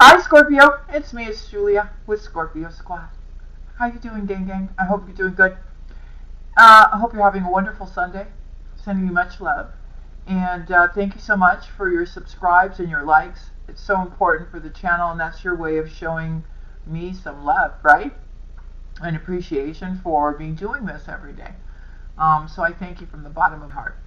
Hi Scorpio, it's me, it's Julia with Scorpio Squad. How you doing, gang? I hope you're doing good. I hope you're having a wonderful Sunday. Sending you much love. And thank you so much for your subscribes and your likes. It's so important for the channel, and that's your way of showing me some love, right? And appreciation for me doing this every day. So I thank you from the bottom of my heart.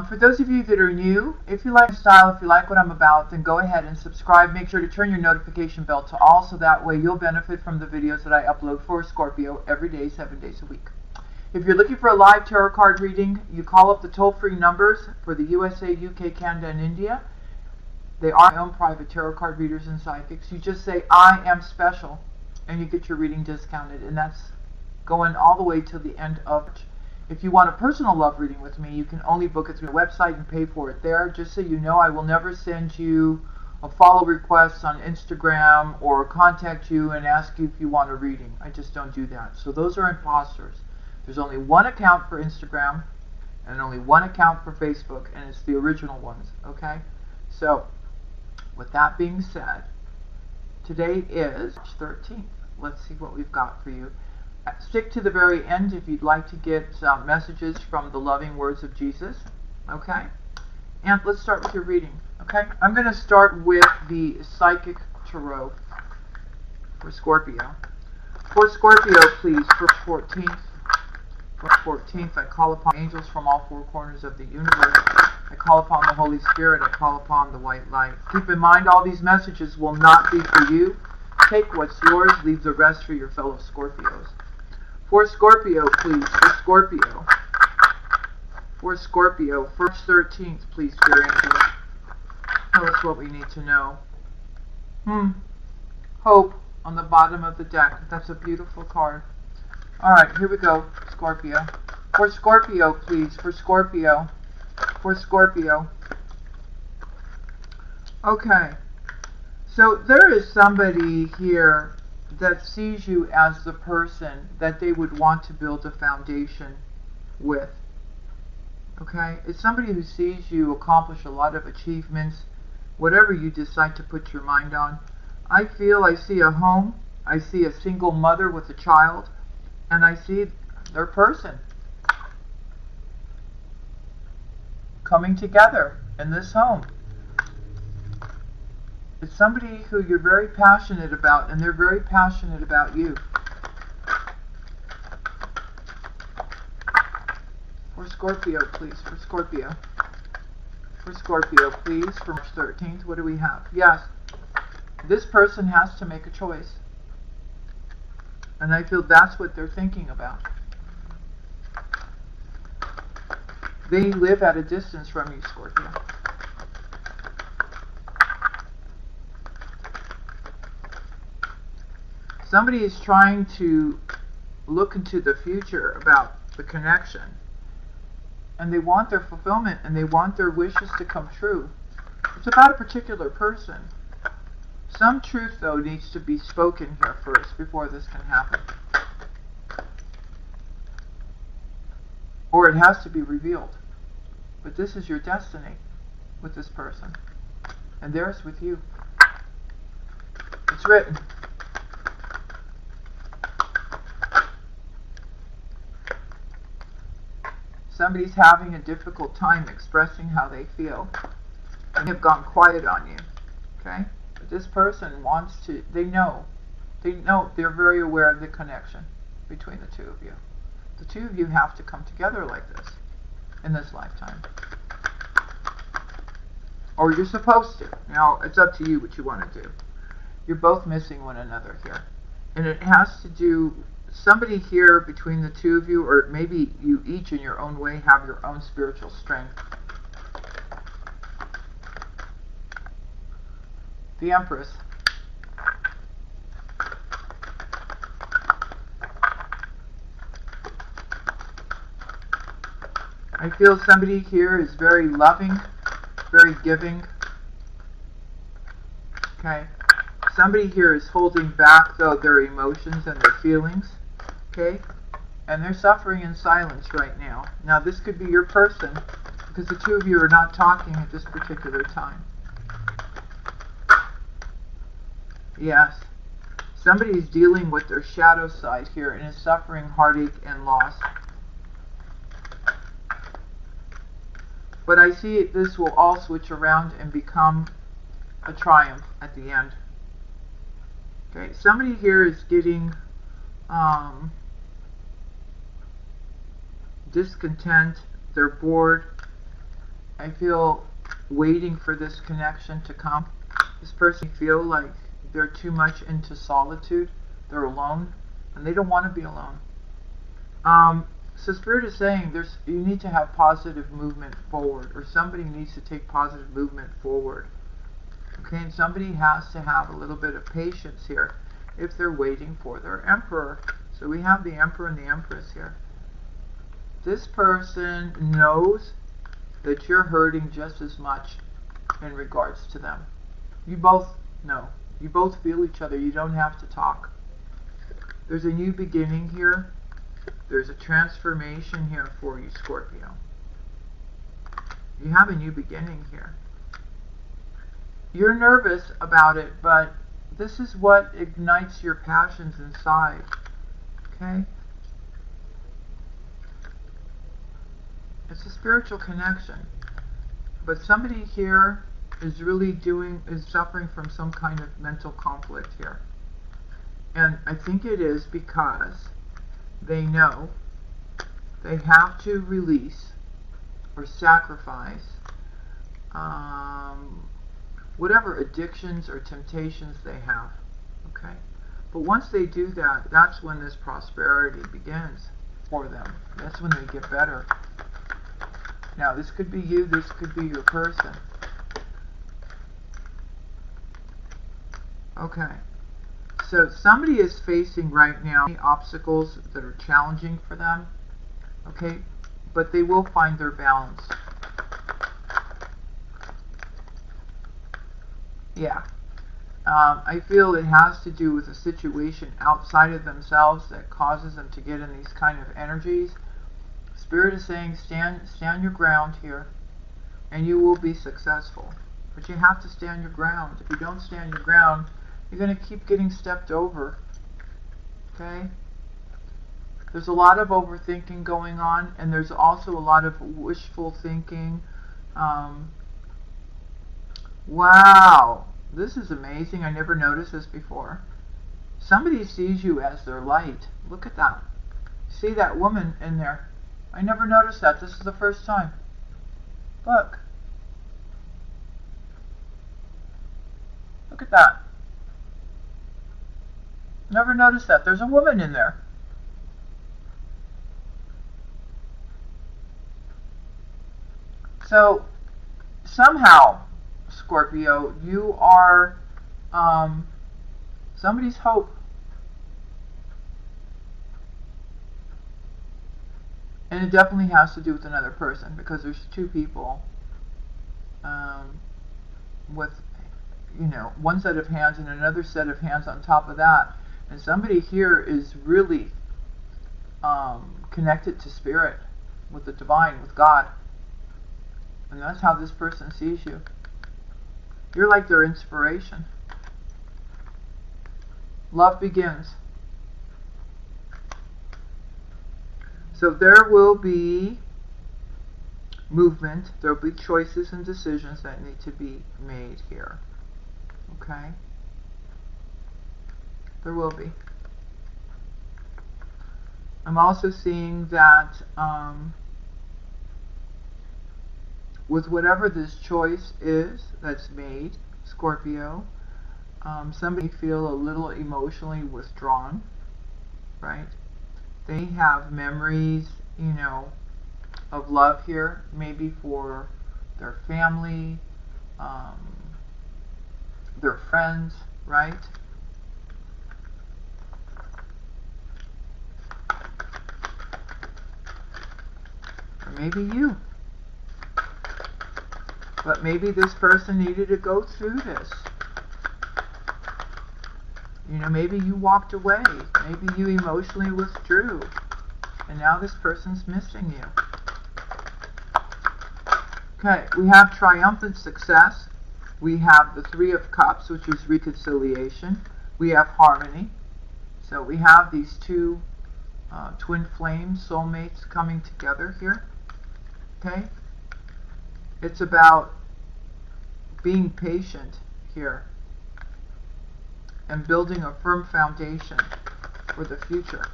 For those of you that are new, if you like my style, if you like what I'm about, then go ahead and subscribe. Make sure to turn your notification bell to all, so that way you'll benefit from the videos that I upload for Scorpio every day, 7 days a week. If you're looking for a live tarot card reading, you call up the toll-free numbers for the USA, UK, Canada, and India. They are my own private tarot card readers and psychics. You just say, I am special, and you get your reading discounted, and that's going all the way till the end of March. If you want a personal love reading with me, you can only book it through the website and pay for it there. Just so you know, I will never send you a follow request on Instagram or contact you and ask you if you want a reading. I just don't do that. So those are imposters. There's only one account for Instagram and only one account for Facebook, and it's the original ones, okay? So, with that being said, today is March 13th. Let's see what we've got for you. Stick to the very end if you'd like to get messages from the loving words of Jesus, okay? And let's start with your reading, okay? I'm going to start with the Psychic Tarot for Scorpio. For Scorpio, please, for 14th, I call upon angels from all four corners of the universe. I call upon the Holy Spirit. I call upon the white light. Keep in mind, all these messages will not be for you. Take what's yours, leave the rest for your fellow Scorpios. For Scorpio, please, for Scorpio. For Scorpio, March 13th, please, dear angels. Tell us what we need to know. Hope on the bottom of the deck. That's a beautiful card. Alright, here we go, Scorpio. For Scorpio, please, for Scorpio. For Scorpio. Okay. So there is somebody here that sees you as the person that they would want to build a foundation with. Okay? It's somebody who sees you accomplish a lot of achievements, whatever you decide to put your mind on. I see a home, I see a single mother with a child, and I see their person coming together in this home. It's somebody who you're very passionate about, and they're very passionate about you. For Scorpio, please. For Scorpio. For Scorpio, please. For March 13th, what do we have? Yes, this person has to make a choice. And I feel that's what they're thinking about. They live at a distance from you, Scorpio. Somebody is trying to look into the future about the connection, and they want their fulfillment, and they want their wishes to come true. It's about a particular person. Some truth, though, needs to be spoken here first before this can happen. Or it has to be revealed. But this is your destiny with this person, and theirs with you. It's written. Somebody's having a difficult time expressing how they feel, and have gone quiet on you, okay? But this person wants to, they know, they're very aware of the connection between the two of you. The two of you have to come together like this in this lifetime. Or you're supposed to. Now, it's up to you what you want to do. You're both missing one another here. And it has to do, somebody here between the two of you, or maybe you each in your own way have your own spiritual strength. The Empress. I feel somebody here is very loving, very giving. Okay. Somebody here is holding back, though, their emotions and their feelings. Okay? And they're suffering in silence right now. Now, this could be your person, because the two of you are not talking at this particular time. Yes. Somebody is dealing with their shadow side here and is suffering heartache and loss. But I see this will all switch around and become a triumph at the end. Okay, somebody here is getting discontent. They're bored. I feel waiting for this connection to come. This person feel like they're too much into solitude. They're alone, and they don't want to be alone. So Spirit is saying you need to have positive movement forward, or somebody needs to take positive movement forward. Okay, and somebody has to have a little bit of patience here if they're waiting for their Emperor. So we have the Emperor and the Empress here. This person knows that you're hurting just as much in regards to them. You both know. You both feel each other. You don't have to talk. There's a new beginning here. There's a transformation here for you, Scorpio. You have a new beginning here. You're nervous about it, but this is what ignites your passions inside. Okay? It's a spiritual connection. But somebody here is really suffering from some kind of mental conflict here. And I think it is because they know they have to release or sacrifice whatever addictions or temptations they have. Okay? But once they do that, that's when this prosperity begins for them. That's when they get better. Now, this could be you, this could be your person. Okay. So somebody is facing right now obstacles that are challenging for them. Okay? But they will find their balance. Yeah. I feel it has to do with a situation outside of themselves that causes them to get in these kind of energies. Spirit is saying stand your ground here and you will be successful. But you have to stand your ground. If you don't stand your ground, you're going to keep getting stepped over. Okay? There's a lot of overthinking going on, and there's also a lot of wishful thinking. Wow, this is amazing. I never noticed this before. Somebody sees you as their light. Look at that. See that woman in there? I never noticed that. This is the first time. Look. Look at that. Never noticed that. There's a woman in there. So, somehow, Scorpio, you are somebody's hope. And it definitely has to do with another person, because there's two people with, one set of hands and another set of hands on top of that. And somebody here is really connected to Spirit, with the divine, with God. And that's how this person sees you. You're like their inspiration. Love begins. So there will be movement. There will be choices and decisions that need to be made here. Okay? There will be. I'm also seeing that with whatever this choice is that's made, Scorpio, somebody feel a little emotionally withdrawn, right? They have memories, of love here, maybe for their family, their friends, right? Or maybe you. But maybe this person needed to go through this. Maybe you walked away. Maybe you emotionally withdrew. And now this person's missing you. Okay, we have triumphant success. We have the Three of Cups, which is reconciliation. We have harmony. So we have these two twin flames, soulmates coming together here. Okay? It's about being patient here and building a firm foundation for the future.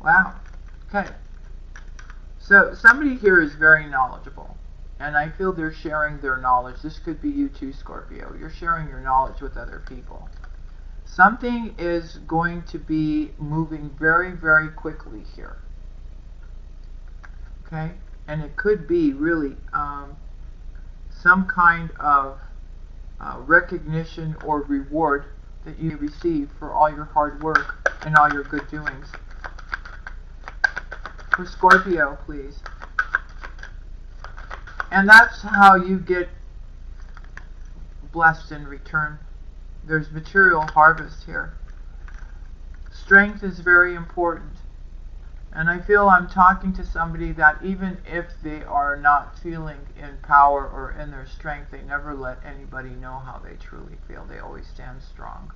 Wow. Okay. So somebody here is very knowledgeable, and I feel they're sharing their knowledge. This could be you too, Scorpio. You're sharing your knowledge with other people. Something is going to be moving very, very quickly here. Okay? And it could be really some kind of recognition or reward that you receive for all your hard work and all your good doings. For Scorpio, please. And that's how you get blessed in return. There's material harvest here. Strength is very important. And I feel I'm talking to somebody that even if they are not feeling in power or in their strength, they never let anybody know how they truly feel. They always stand strong.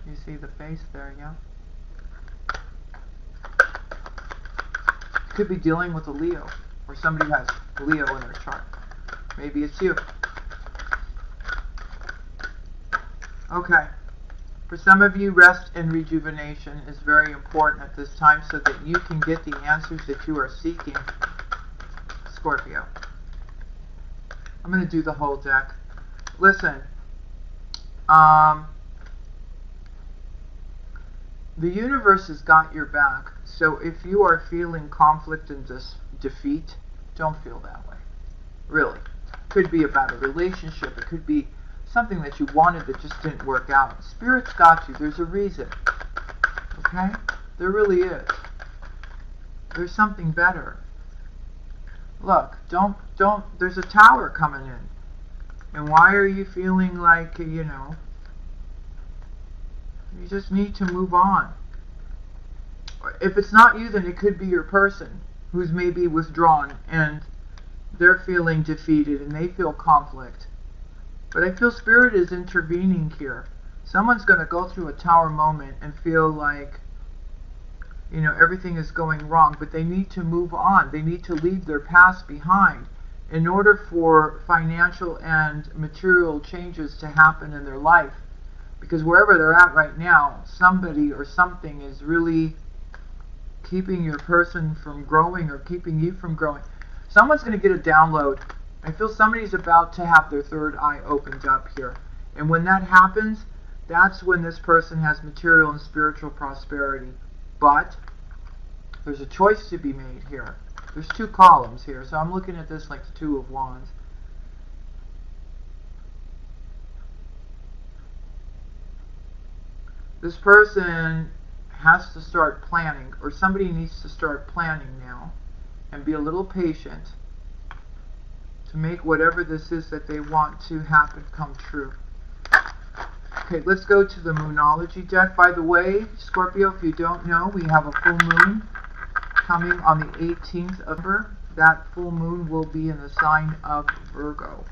You see the face there, yeah? Could be dealing with a Leo, or somebody has Leo in their chart. Maybe it's you. Okay. For some of you, rest and rejuvenation is very important at this time so that you can get the answers that you are seeking, Scorpio. I'm going to do the whole deck. Listen, the universe has got your back. So if you are feeling conflict and defeat, don't feel that way. Really. It could be about a relationship. It could be something that you wanted that just didn't work out. Spirit's got you. There's a reason. Okay? There really is. There's something better. Look, there's a tower coming in. And why are you feeling like, you just need to move on? If it's not you, then it could be your person who's maybe withdrawn and they're feeling defeated and they feel conflict. But I feel Spirit is intervening here. Someone's going to go through a tower moment and feel like, everything is going wrong, but they need to move on. They need to leave their past behind in order for financial and material changes to happen in their life. Because wherever they're at right now, somebody or something is really keeping your person from growing or keeping you from growing. Someone's going to get a download. I feel somebody's about to have their third eye opened up here. And when that happens, that's when this person has material and spiritual prosperity. But there's a choice to be made here. There's two columns here, so I'm looking at this like the Two of Wands. This person has to start planning, or somebody needs to start planning now and be a little patient to make whatever this is that they want to happen come true. Okay, let's go to the Moonology deck. By the way, Scorpio, if you don't know, we have a full moon coming on the 18th of November. That full moon will be in the sign of Virgo.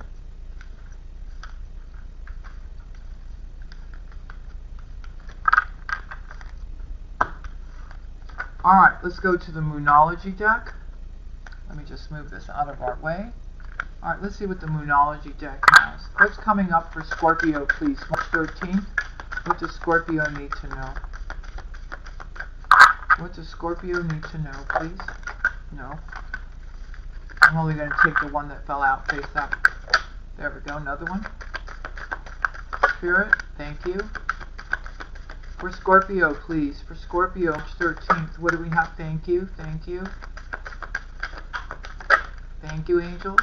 Alright, let's go to the Moonology deck. Let me just move this out of our way. Alright, let's see what the Moonology deck has. What's coming up for Scorpio, please? March 13th. What does Scorpio need to know? What does Scorpio need to know, please? No. I'm only going to take the one that fell out face up. There we go, another one. Spirit, thank you. For Scorpio, please. For Scorpio, March 13th. What do we have? Thank you. Thank you. Thank you, angels.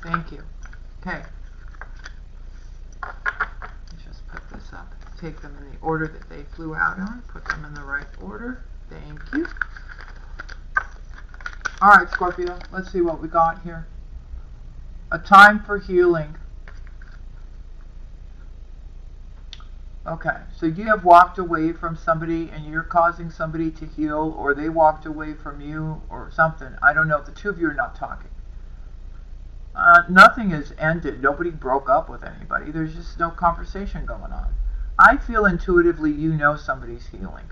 Thank you. Okay. Let's just put this up. Take them in the order that they flew out on. Put them in the right order. Thank you. Alright, Scorpio. Let's see what we got here. A time for healing. Okay, so you have walked away from somebody and you're causing somebody to heal, or they walked away from you or something. I don't know. The two of you are not talking. Nothing is ended. Nobody broke up with anybody. There's just no conversation going on. I feel intuitively you know somebody's healing.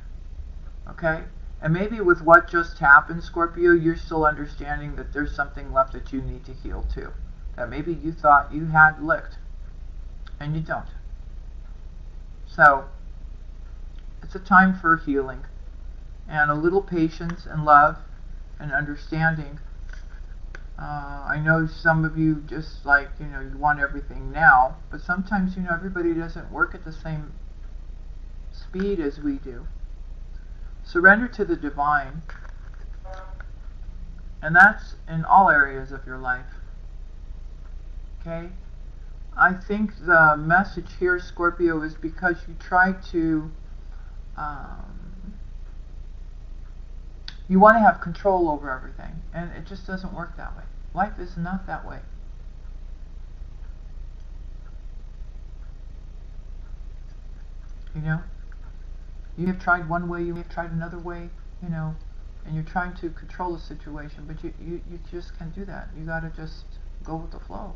Okay? And maybe with what just happened, Scorpio, you're still understanding that there's something left that you need to heal too. That maybe you thought you had licked, and you don't. So, it's a time for healing, and a little patience and love and understanding. I know some of you just like, you want everything now, but sometimes, everybody doesn't work at the same speed as we do. Surrender to the divine, and that's in all areas of your life. Okay? I think the message here, Scorpio, is because you try to, you want to have control over everything, and it just doesn't work that way. Life is not that way. You have tried one way, you have tried another way, and you're trying to control the situation, but you just can't do that. You got to just go with the flow.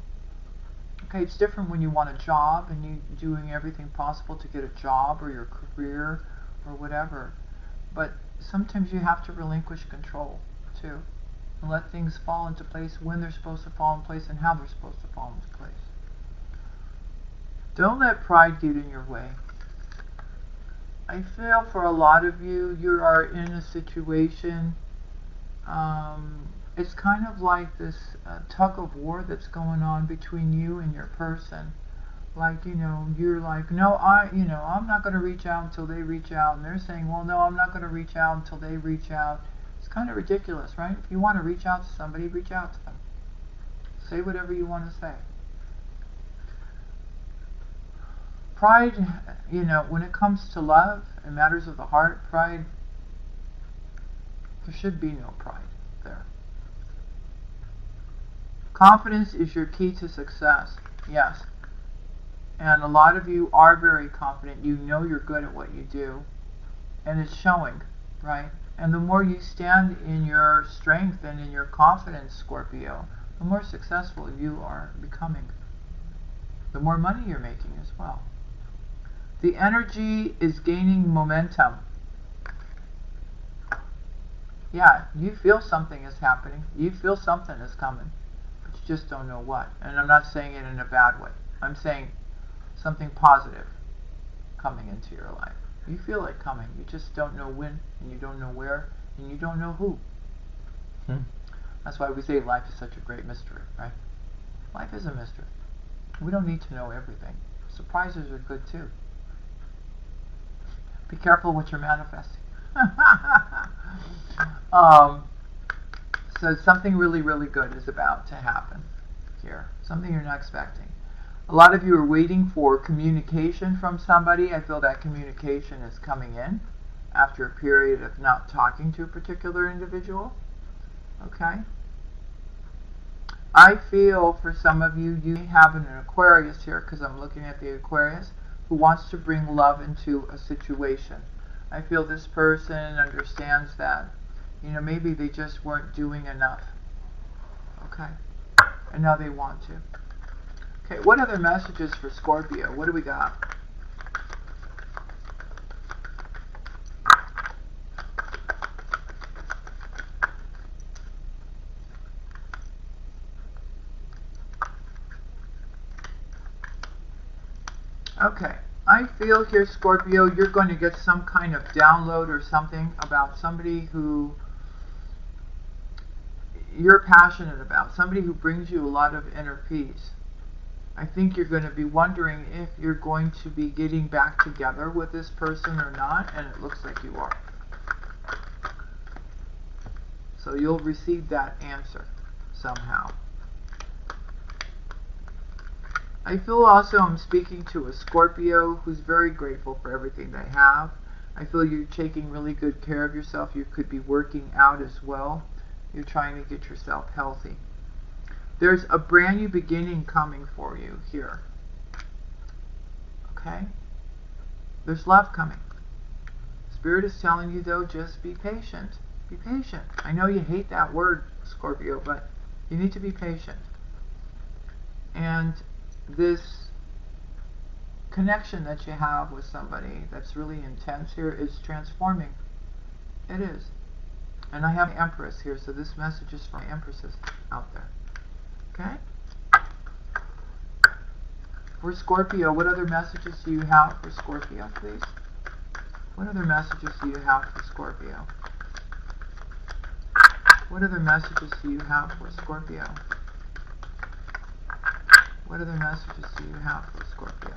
Okay, it's different when you want a job and you're doing everything possible to get a job or your career or whatever. But sometimes you have to relinquish control too, and let things fall into place when they're supposed to fall in place and how they're supposed to fall into place. Don't let pride get in your way. I feel for a lot of you, you are in a situation, it's kind of like this tug of war that's going on between you and your person. Like, you're like, no, I'm not going to reach out until they reach out. And they're saying, well, no, I'm not going to reach out until they reach out. It's kind of ridiculous, right? If you want to reach out to somebody, reach out to them. Say whatever you want to say. Pride, when it comes to love and matters of the heart, pride, there should be no pride there. Confidence is your key to success. Yes. And a lot of you are very confident. You know you're good at what you do. And it's showing, right? And the more you stand in your strength and in your confidence, Scorpio, the more successful you are becoming. The more money you're making as well. The energy is gaining momentum. Yeah, you feel something is happening. You feel something is coming. But you just don't know what. And I'm not saying it in a bad way. I'm saying something positive coming into your life. You feel it coming. You just don't know when, and you don't know where, and you don't know who. That's why we say life is such a great mystery, right? Life is a mystery. We don't need to know everything. Surprises are good too. Be careful what you're manifesting. So something really, really good is about to happen here. Something you're not expecting. A lot of you are waiting for communication from somebody. I feel that communication is coming in after a period of not talking to a particular individual. Okay? I feel for some of you, you have an Aquarius here, because I'm looking at the Aquarius, who wants to bring love into a situation. I feel this person understands that, maybe they just weren't doing enough. Okay? And now they want to. Okay, what other messages for Scorpio? What do we got? Okay, I feel here, Scorpio, you're going to get some kind of download or something about somebody who you're passionate about, somebody who brings you a lot of inner peace. I think you're going to be wondering if you're going to be getting back together with this person or not, and it looks like you are. So you'll receive that answer somehow. I feel also I'm speaking to a Scorpio who's very grateful for everything they have. I feel you're taking really good care of yourself. You could be working out as well. You're trying to get yourself healthy. There's a brand new beginning coming for you here. Okay? There's love coming. Spirit is telling you, though, just be patient. Be patient. I know you hate that word, Scorpio, but you need to be patient. And this connection that you have with somebody that's really intense here is transforming. It is. And I have an Empress here, so this message is for Empresses out there. Okay? For Scorpio, what other messages do you have for Scorpio, please? What other messages do you have for Scorpio? What other messages do you have for Scorpio? What other messages do you have for Scorpio?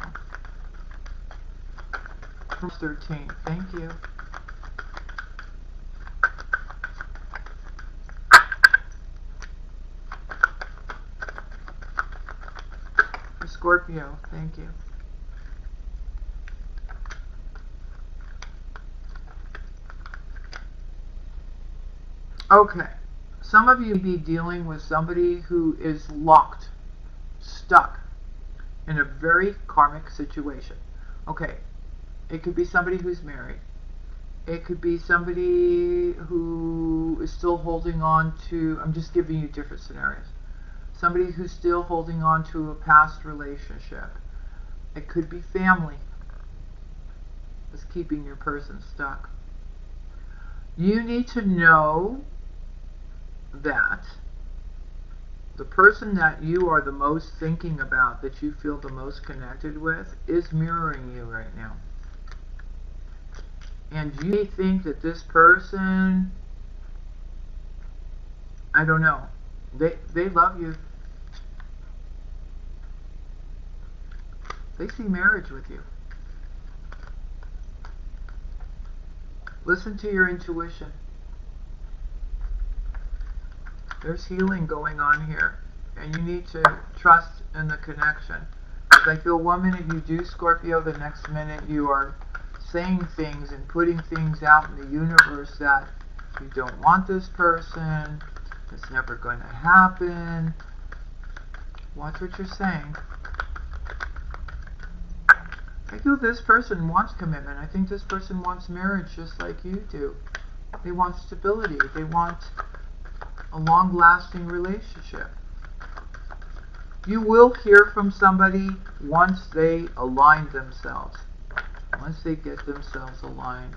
Verse 13. Thank you. For Scorpio, thank you. Okay. Some of you may be dealing with somebody who is locked, stuck in a very karmic situation. Okay. It could be somebody who's married. It could be somebody who is still holding on to, I'm just giving you different scenarios. Somebody who's still holding on to a past relationship. It could be family that's keeping your person stuck. You need to know that the person that you are the most thinking about, that you feel the most connected with, is mirroring you right now. And you may think that this person, I don't know, they love you. They see marriage with you. Listen to your intuition. There's healing going on here. And you need to trust in the connection. Because I feel one minute you do, Scorpio, the next minute you are saying things and putting things out in the universe that you don't want this person, it's never going to happen. Watch what you're saying. I feel this person wants commitment. I think this person wants marriage just like you do. They want stability. They want a long-lasting relationship. You will hear from somebody once they align themselves. Once they get themselves aligned.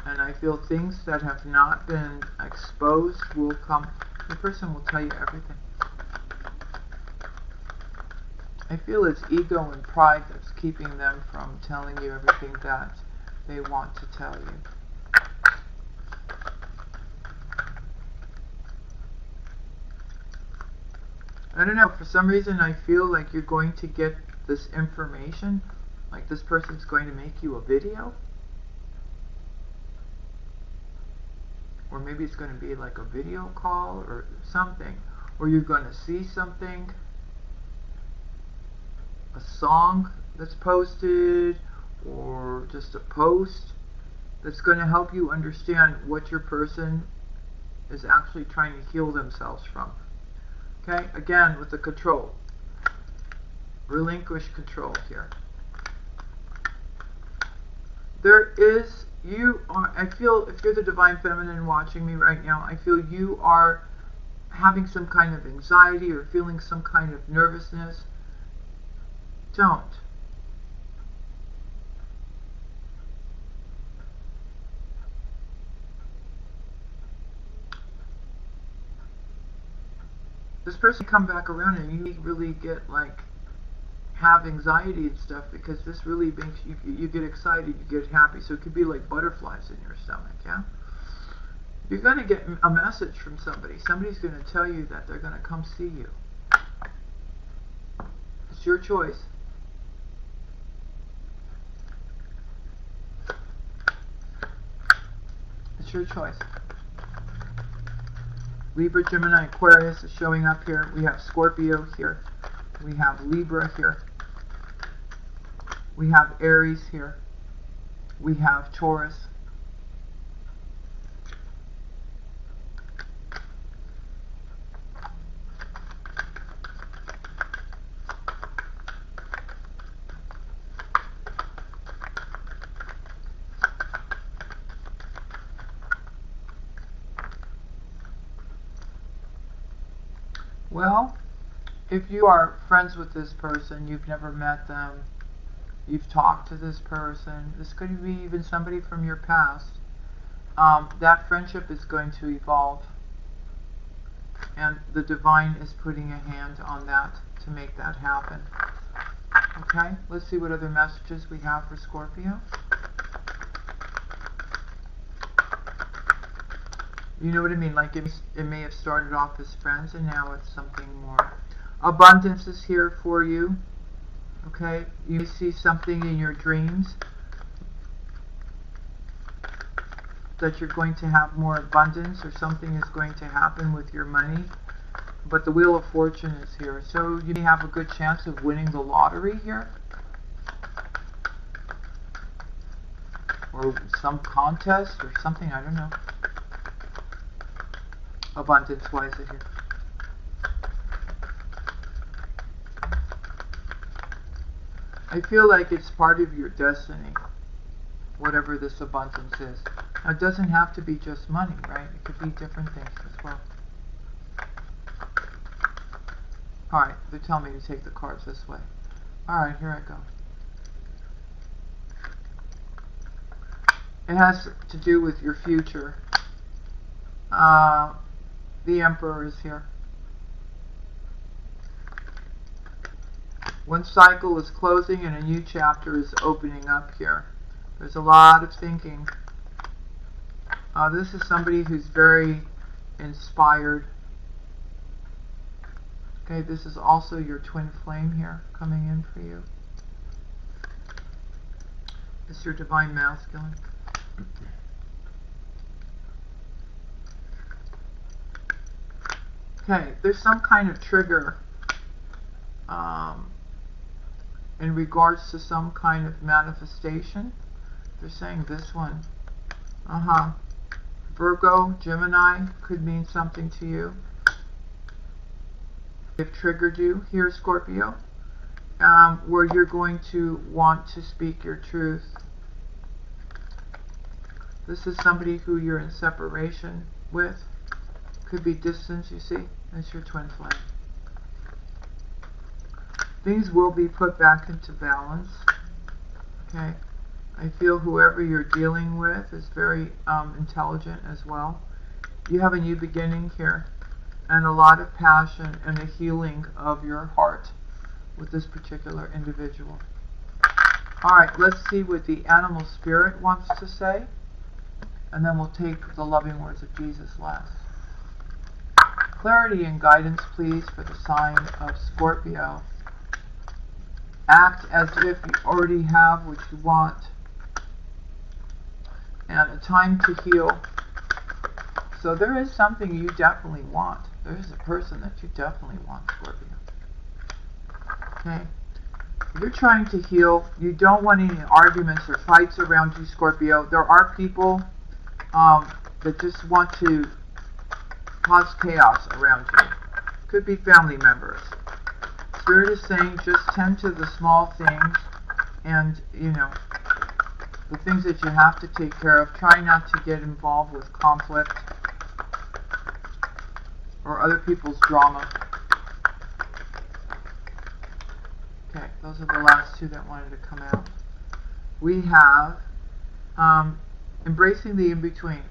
And I feel things that have not been exposed will come. The person will tell you everything. I feel it's ego and pride that's keeping them from telling you everything that they want to tell you. I don't know, for some reason I feel like you're going to get this information, like this person's going to make you a video. Or maybe it's going to be like a video call or something. Or you're going to see something, a song that's posted, or just a post that's going to help you understand what your person is actually trying to heal themselves from. Okay, again with the control. Relinquish control here. There is, I feel, if you're the Divine Feminine watching me right now, I feel you are having some kind of anxiety or feeling some kind of nervousness. Don't. This person come back around and you really get like have anxiety and stuff, because this really makes you get excited, you get happy. So it could be like butterflies in your stomach, yeah? You're going to get a message from somebody. Somebody's going to tell you that they're going to come see you. It's your choice. It's your choice. Libra, Gemini, Aquarius is showing up here. We have Scorpio here. We have Libra here. We have Aries here. We have Taurus. Well, if you are friends with this person, you've never met them, you've talked to this person, this could be even somebody from your past, that friendship is going to evolve. And the divine is putting a hand on that to make that happen. Okay, let's see what other messages we have for Scorpio. You know what I mean? Like it may have started off as friends and now it's something more. Abundance is here for you. Okay, you may see something in your dreams that you're going to have more abundance, or something is going to happen with your money. But the Wheel of Fortune is here, so you may have a good chance of winning the lottery here, or some contest or something, I don't know. Abundance, why is it here? I feel like it's part of your destiny, whatever this abundance is. Now, it doesn't have to be just money, right? It could be different things as well. Alright, they're telling me to take the cards this way. Alright, here I go. It has to do with your future. The Emperor is here. One cycle is closing and a new chapter is opening up here. There's a lot of thinking. This is somebody who's very inspired. Okay, this is also your twin flame here coming in for you. This is your divine masculine. Okay, there's some kind of trigger in regards to some kind of manifestation. They're saying this one. Virgo, Gemini could mean something to you. They've triggered you here, Scorpio, where you're going to want to speak your truth. This is somebody who you're in separation with. Could be distance, you see. That's your twin flame. Things will be put back into balance. Okay. I feel whoever you're dealing with is very intelligent as well. You have a new beginning here, and a lot of passion and a healing of your heart with this particular individual. Alright, let's see what the animal spirit wants to say, and then we'll take the loving words of Jesus last. Clarity and guidance, please, for the sign of Scorpio. Act as if you already have what you want. And a time to heal. So there is something you definitely want. There is a person that you definitely want, Scorpio. Okay? You're trying to heal. You don't want any arguments or fights around you, Scorpio. There are people that just want to cause chaos around you. Could be family members. Spirit is saying just tend to the small things and, the things that you have to take care of. Try not to get involved with conflict or other people's drama. Okay, those are the last two that wanted to come out. We have embracing the in-between.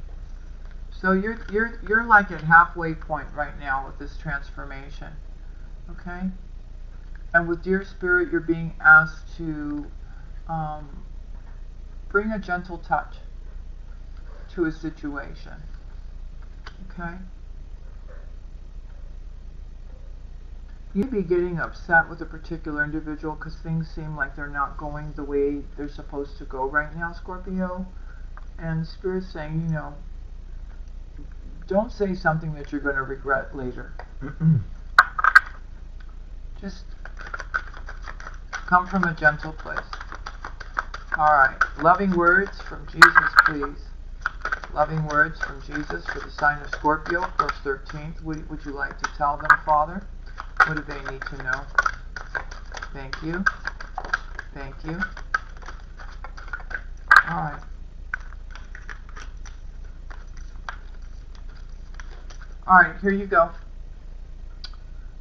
So you're like at halfway point right now with this transformation. Okay? And with Dear Spirit, you're being asked to bring a gentle touch to a situation. Okay? You'd be getting upset with a particular individual because things seem like they're not going the way they're supposed to go right now, Scorpio. And Spirit's saying, don't say something that you're going to regret later. Just come from a gentle place. Alright, loving words from Jesus, please. Loving words from Jesus for the sign of Scorpio, 1st 13th. Would you like to tell them, Father? What do they need to know? Thank you. Thank you. Alright. Alright, here you go.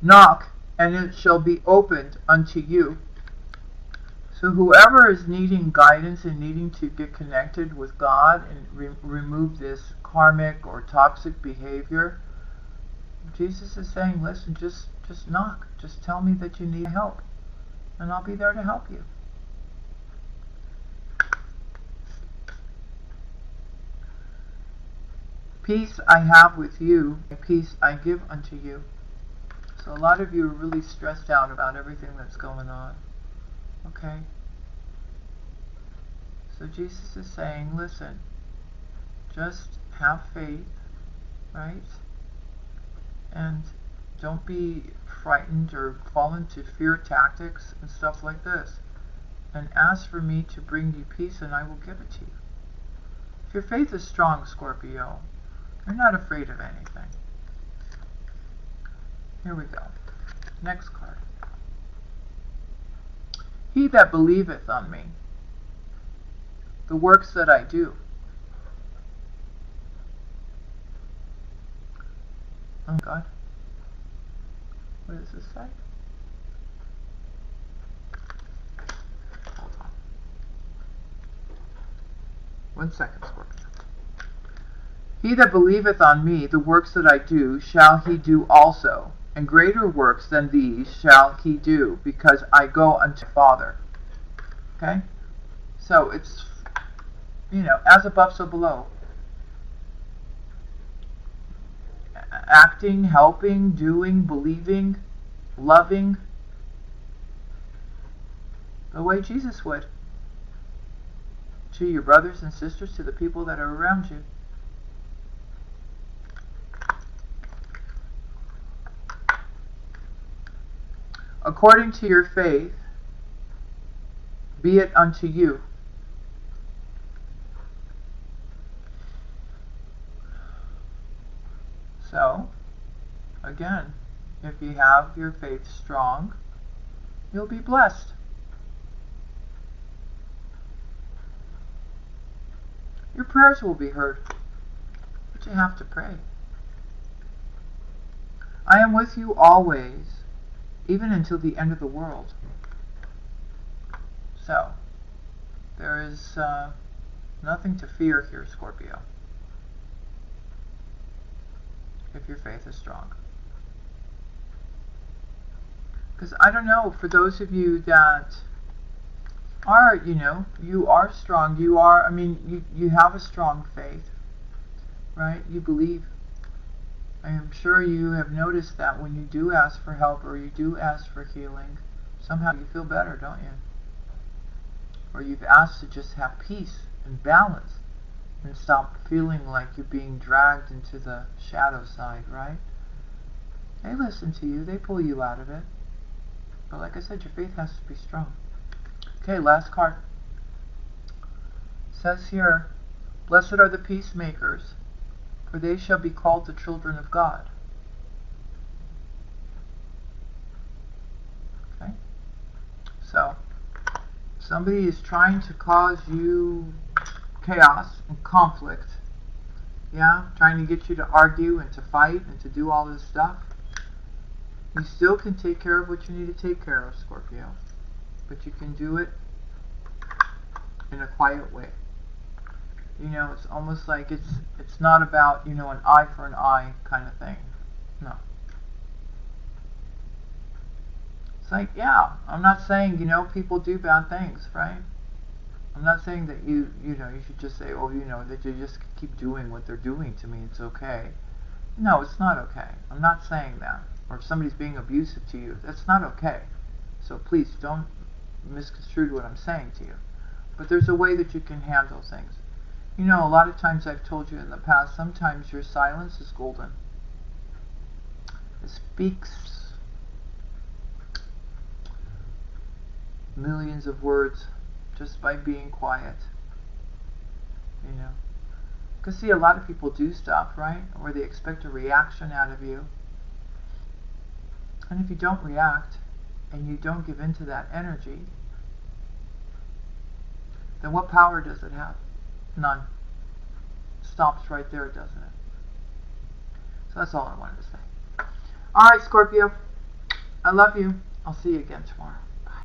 Knock, and it shall be opened unto you. So whoever is needing guidance and needing to get connected with God and remove this karmic or toxic behavior, Jesus is saying, listen, just knock. Just tell me that you need help, and I'll be there to help you. Peace I have with you, and peace I give unto you. So a lot of you are really stressed out about everything that's going on. Okay? So Jesus is saying, listen, just have faith, right? And don't be frightened or fall into fear tactics and stuff like this. And ask for me to bring you peace, and I will give it to you. If your faith is strong, Scorpio, you're not afraid of anything. Here we go. Next card. He that believeth on me, the works that I do. Oh God. What does this say? Hold on. 1 second, Scorpio. He that believeth on me, the works that I do, shall he do also, and greater works than these shall he do, because I go unto the Father. Okay? So it's, as above, so below. Acting, helping, doing, believing, loving, the way Jesus would. To your brothers and sisters, to the people that are around you. According to your faith, be it unto you. So, again, if you have your faith strong, you'll be blessed. Your prayers will be heard, but you have to pray. I am with you always, even until the end of the world. So, there is nothing to fear here, Scorpio, if your faith is strong. Because I don't know, for those of you that are, you are strong, you have a strong faith, right? You believe. I am sure you have noticed that when you do ask for help or you do ask for healing, somehow you feel better, don't you? Or you've asked to just have peace and balance and stop feeling like you're being dragged into the shadow side, right? They listen to you, they pull you out of it. But like I said, your faith has to be strong. Okay, last card. It says here, blessed are the peacemakers, for they shall be called the children of God. Okay? So, somebody is trying to cause you chaos and conflict. Yeah? Trying to get you to argue and to fight and to do all this stuff. You still can take care of what you need to take care of, Scorpio. But you can do it in a quiet way. It's almost like it's not about, an eye for an eye kind of thing. No. It's like, yeah, I'm not saying, people do bad things, right? I'm not saying that you should just say, that you just keep doing what they're doing to me, it's okay. No, it's not okay. I'm not saying that. Or if somebody's being abusive to you, that's not okay. So please don't misconstrue what I'm saying to you. But there's a way that you can handle things. A lot of times I've told you in the past, sometimes your silence is golden. It speaks millions of words just by being quiet. Because see, a lot of people do stuff, right? Where they expect a reaction out of you. And if you don't react, and you don't give in to that energy, then what power does it have? None. Stops right there, doesn't it? So that's all I wanted to say. Alright, Scorpio. I love you. I'll see you again tomorrow.